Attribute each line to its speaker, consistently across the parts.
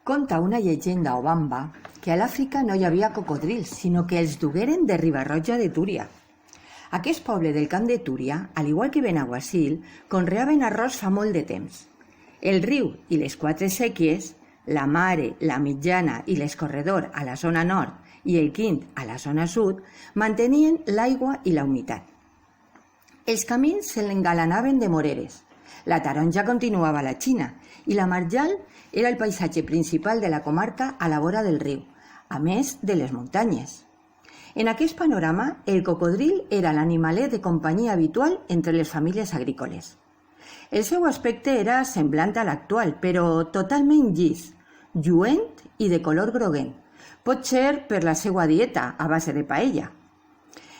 Speaker 1: Conta una llegenda o bamba que a l'Àfrica no hi havia cocodrils, sinó que els dugueren de Riba-roja de Túria. Aquest poble del camp de Túria, al igual que Benaguasil, conreaven arròs fa molt de temps. El riu i les quatre sèquies, la Mare, la Mitjana i l'Escorredor a la zona nord i el Quint a la zona sud, mantenien l'aigua i la humitat. Els camins se l'engalanaven de moreres. La taronja continuava a la Xina i la marjal era el paisatge principal de la comarca a la vora del riu, a més de les muntanyes. En aquest panorama, el cocodril era l'animalet de companyia habitual entre les famílies agrícoles. El seu aspecte era semblant a l'actual, però totalment llis, lluent i de color groguenc, potser per la seva dieta a base de paella.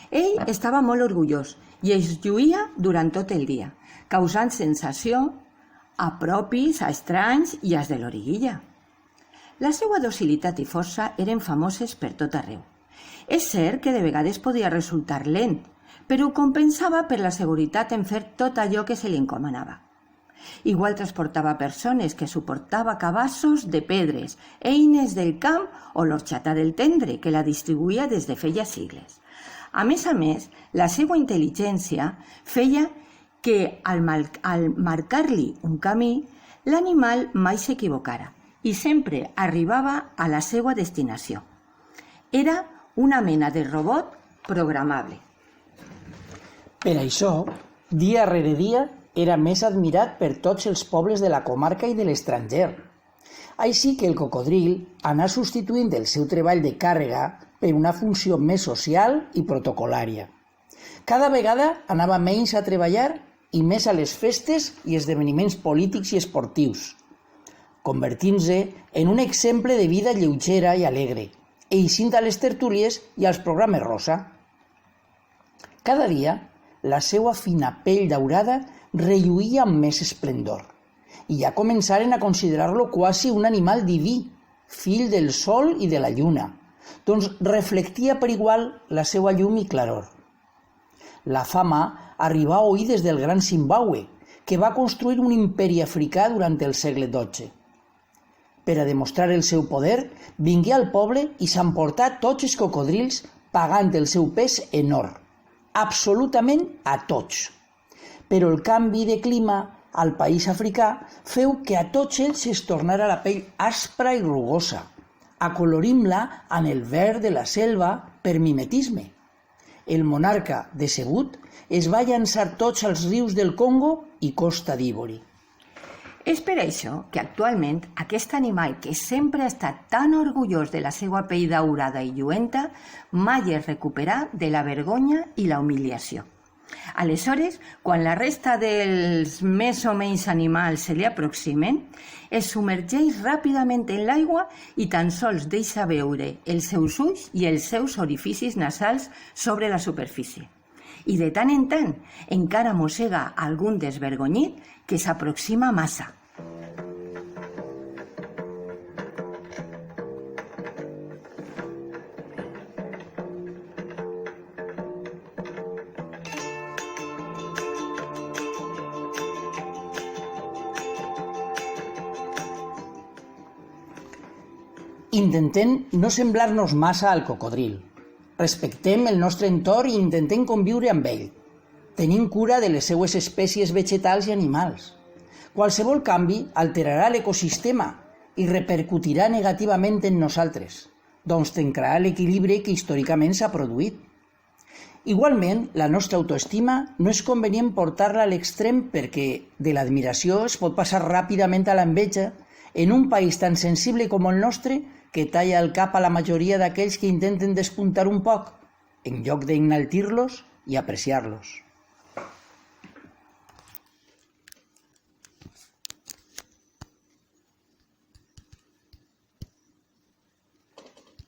Speaker 1: Ell estava molt orgullós i es lluïa durant tot el dia, causant sensació a propis, a estranys i als de l'origuilla. La seva docilitat i força eren famoses per tot arreu. És cert que de vegades podia resultar lent, però ho compensava per la seguretat en fer tot allò que se li encomanava. Igual transportava persones que suportava cabassos de pedres, eines del camp o l'orxata del tendre, que la distribuïa des de feia sigles. A més, la seva intel·ligència feia que al marcar-li un camí, l'animal mai s'equivocara i sempre arribava a la seva destinació. Era una mena de robot programable.
Speaker 2: Per això, dia rere dia, era més admirat per tots els pobles de la comarca i de l'estranger. Així que el cocodril anà substituint el seu treball de càrrega per una funció més social i protocolària. Cada vegada anava menys a treballar i més a les festes i esdeveniments polítics i esportius, convertint-se en un exemple de vida lleugera i alegre, eixint a les tertúlies i als programes rosa. Cada dia, la seva fina pell daurada relluïa amb més esplendor, i ja començaren a considerar-lo quasi un animal diví, fill del sol i de la lluna, doncs reflectia per igual la seva llum i claror. La fama arribà a oïdes del gran Zimbàbue, que va construir un imperi africà durant el segle XII. Per a demostrar el seu poder, vingué al poble i s'emportà tots els cocodrils pagant el seu pes en or, absolutament a tots. Però el canvi de clima al país africà feu que a tots ells es tornara la pell aspra i rugosa, acolorint-la en el verd de la selva per mimetisme. El monarca, decebut, es va llançar tots als rius del Congo i Costa d'Ivori.
Speaker 1: És per això que actualment aquest animal que sempre ha estat tan orgullós de la seva pell daurada i lluenta mai es recuperà de la vergonya i la humiliació. Aleshores, quan la resta dels més o menys animals se li aproximen, es submergeix ràpidament en l'aigua i tan sols deixa veure els seus ulls i els seus orificis nasals sobre la superfície. I de tant en tant encara mossega algun desvergonyit que s'aproxima massa.
Speaker 2: Intentem no semblar-nos massa al cocodril. Respectem el nostre entorn i intentem conviure amb ell. Tenim cura de les seues espècies vegetals i animals. Qualsevol canvi alterarà l'ecosistema i repercutirà negativament en nosaltres, doncs trencarà l'equilibri que històricament s'ha produït. Igualment, la nostra autoestima no és convenient portar-la a l'extrem perquè de l'admiració es pot passar ràpidament a l'enveja en un país tan sensible com el nostre que talla el cap a la majoria d'aquells que intenten despuntar un poc, en lloc d'enaltir-los i apreciar-los.